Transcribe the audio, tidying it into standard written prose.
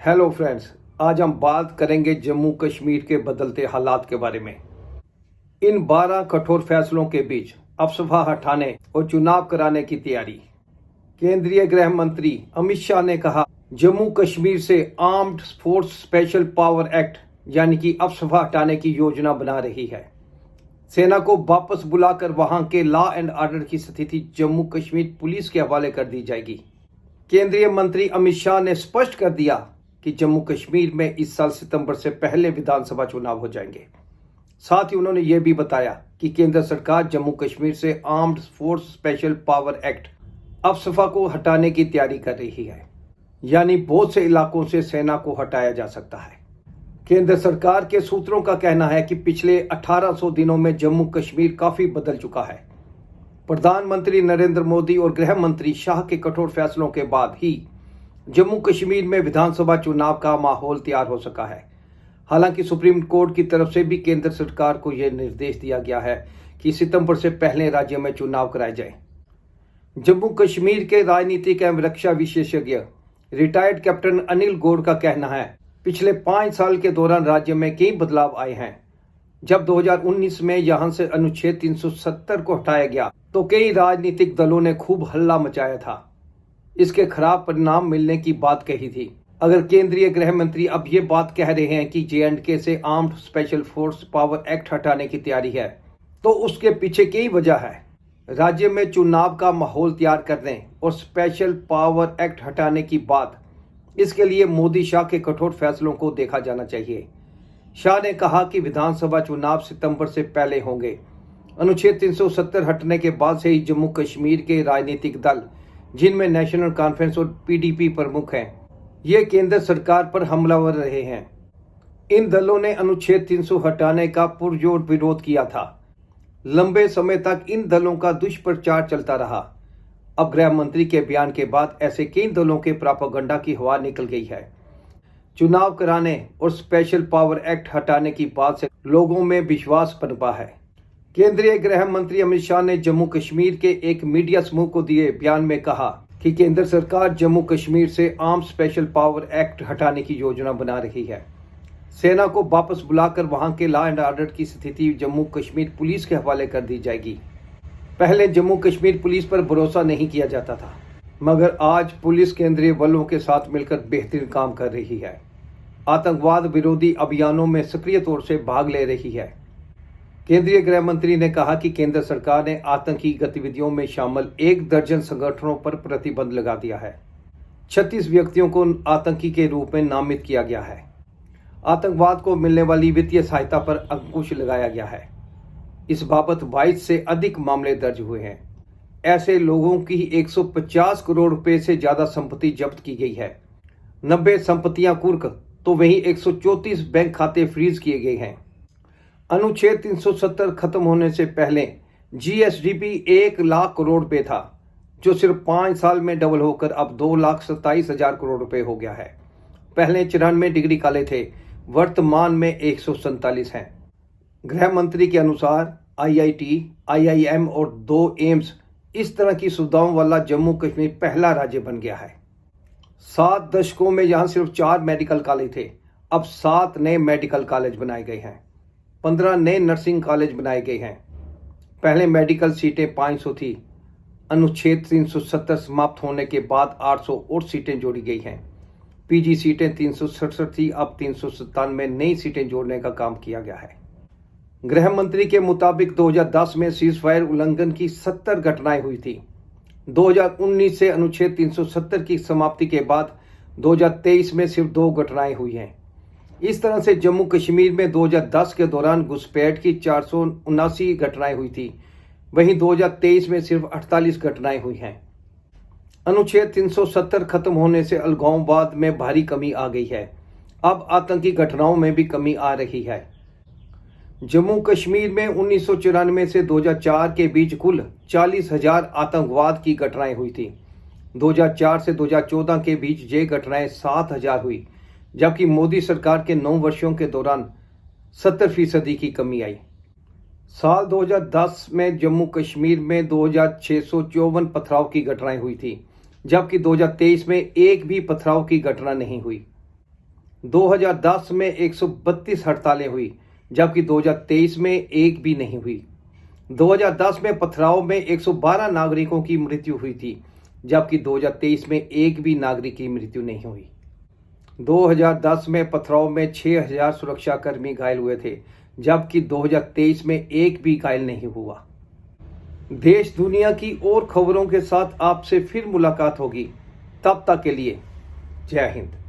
Hello friends, आज हम बात करेंगे जम्मू कश्मीर के बदलते हालात के बारे में। इन 12 कठोर फैसलों के बीच अफवाह हटाने और चुनाव कराने की तैयारी। केंद्रीय गृह मंत्री अमित शाह ने कहा, जम्मू कश्मीर से armed force special power act यानी कि अफवाह हटाने की योजना बना रही है। सेना को वापस बुलाकर वहां के लॉ एंड ऑर्डर की स्थिति जम्मू कश्मीर पुलिस के हवाले कर दी जाएगी। केंद्रीय मंत्री अमित शाह ने स्पष्ट कर दिया कि जम्मू कश्मीर में इस साल सितंबर से पहले विधानसभा चुनाव हो जाएंगे। साथ ही उन्होंने ये भी बताया कि केंद्र सरकार जम्मू कश्मीर से armed force special power act अफवाह को हटाने की तैयारी कर रही है, यानी बहुत से इलाकों से सेना को हटाया जा सकता है। केंद्र सरकार के सूत्रों का कहना है कि पिछले 1800 दिनों में जम्मू कश्मीर काफी बदल चुका है। प्रधानमंत्री नरेंद्र मोदी और गृह मंत्री शाह के कठोर फैसलों के बाद ही जम्मू कश्मीर में विधानसभा चुनाव का माहौल तैयार हो सका है। हालांकि सुप्रीम कोर्ट की तरफ से भी केंद्र सरकार को यह निर्देश दिया गया है कि सितंबर से पहले राज्य में चुनाव कराए जाएं। जम्मू कश्मीर के राजनीतिक एवं रक्षा विशेषज्ञ रिटायर्ड कैप्टन अनिल गौड़ का कहना है, पिछले 5 साल के दौरान राज्य में कई बदलाव आए हैं। जब 2019 में यहां से अनुच्छेद 370 को हटाया गया तो कई राजनीतिक दलों ने खूब हल्ला मचाया था। इसके खराब परिणाम मिलने की बात कही थी। अगर केंद्रीय गृह मंत्री अब ये बात कह रहे हैं कि JNK से armed special force power act हटाने की तैयारी है, तो उसके पीछे कई वजह है। राज्य में चुनाव का माहौल तैयार करने और स्पेशल पावर एक्ट हटाने की बात, इसके लिए मोदी शाह के कठोर फैसलों को देखा जाना चाहिए। शाह ने कहा कि विधानसभा चुनाव सितंबर से पहले होंगे। अनुच्छेद 370 हटने के बाद से ही जम्मू कश्मीर के राजनीतिक दल, जिनमें नेशनल कॉन्फ्रेंस और PDP प्रमुख हैं, ये केंद्र सरकार पर हमलावर रहे हैं। इन दलों ने अनुच्छेद 300 हटाने का पुरजोर विरोध किया था। लंबे समय तक इन दलों का दुष्प्रचार चलता रहा। अब गृह मंत्री के बयान के बाद ऐसे कई दलों के प्रोपेगेंडा की हवा निकल गई है। चुनाव कराने और स्पेशल पावर एक्ट हटाने की बात से लोगों में विश्वास पनपा है। केंद्रीय गृह मंत्री अमित शाह ने जम्मू कश्मीर के एक मीडिया समूह को दिए बयान में कहा कि केंद्र सरकार जम्मू कश्मीर से आर्म स्पेशल पावर एक्ट हटाने की योजना बना रही है। सेना को वापस बुलाकर वहां के लॉ एंड ऑर्डर की स्थिति जम्मू कश्मीर पुलिस के हवाले कर दी जाएगी। पहले जम्मू कश्मीर पुलिस पर भरोसा नहीं किया जाता था, मगर आज पुलिस केंद्रीय बलों के साथ मिलकर बेहतरीन काम कर रही है। आतंकवाद विरोधी अभियानों में सक्रिय तौर से भाग ले रही है। केंद्रीय गृह मंत्री ने कहा कि केंद्र सरकार ने आतंकी गतिविधियों में शामिल 1 दर्जन संगठनों पर प्रतिबंध लगा दिया है। 36 व्यक्तियों को आतंकी के रूप में नामित किया गया है। आतंकवाद को मिलने वाली वित्तीय सहायता पर अंकुश लगाया गया है। इस बाबत 22 से अधिक मामले दर्ज हुए हैं। ऐसे लोगों की 150 करोड़ रुपए से ज्यादा संपत्ति जब्त की गई है। 90 संपत्तियां कुर्क तो वहीं 134 बैंक खाते फ्रीज किए गए हैं। अनुच्छेद 370 खत्म होने से पहले GSDP 1 लाख करोड़ रुपए था, जो सिर्फ 5 साल में डबल होकर अब 2,27,000 करोड़ रुपए हो गया है। पहले 94 डिग्री कॉलेज थे, वर्तमान में 147 हैं। गृह मंत्री के अनुसार IIT, IIM और 2 एम्स इस तरह की सुविधाओं वाला जम्मू कश्मीर पहला राज्य बन गया है। 7 दशकों में यहाँ सिर्फ 4 मेडिकल कॉलेज थे, अब 7 नए मेडिकल कॉलेज बनाए गए हैं। 15 नए नर्सिंग कॉलेज बनाए गए हैं। पहले मेडिकल सीटें 500 थी। अनुच्छेद 370 समाप्त होने के बाद 800 और सीटें जोड़ी गई हैं। PG सीटें 367 थी, अब 397 नई सीटें जोड़ने का काम किया गया है। गृह मंत्री के मुताबिक 2010 में सीज फायर उल्लंघन की 70 घटनाएं हुई थी। 2019 से अनुच्छेद 370 की समाप्ति के बाद 2023 में सिर्फ 2 घटनाएं हुई हैं। इस तरह से जम्मू कश्मीर में 2010 के दौरान घुसपैठ की 479 घटनाएं हुई थी, वहीं 2023 में सिर्फ 48 घटनाएं हुई हैं। अनुच्छेद 370 खत्म होने से अलगाववाद में भारी कमी आ गई है। अब आतंकी घटनाओं में भी कमी आ रही है। जम्मू कश्मीर में 1994 से 2004 के बीच कुल 40,000 आतंकवाद की घटनाएं हुई थी। 2004 से 2014 के बीच ये घटनाएं 7,000 हुई, जबकि मोदी सरकार के 9 वर्षों के दौरान 70% की कमी आई। साल 2010 में जम्मू कश्मीर में 2,654 पथराव की घटनाएं हुई थी, जबकि 2023 में एक भी पथराव की घटना नहीं हुई। 2010 में 132 हड़तालें हुई, जबकि 2023 में एक भी नहीं हुई। 2010 में पथराव में 112 नागरिकों की मृत्यु हुई थी, जबकि 2023 में एक भी नागरिक की मृत्यु नहीं हुई। 2010 में पथराव में 6000 सुरक्षाकर्मी घायल हुए थे, जबकि 2023 में एक भी घायल नहीं हुआ। देश दुनिया की और खबरों के साथ आपसे फिर मुलाकात होगी। तब तक के लिए जय हिंद।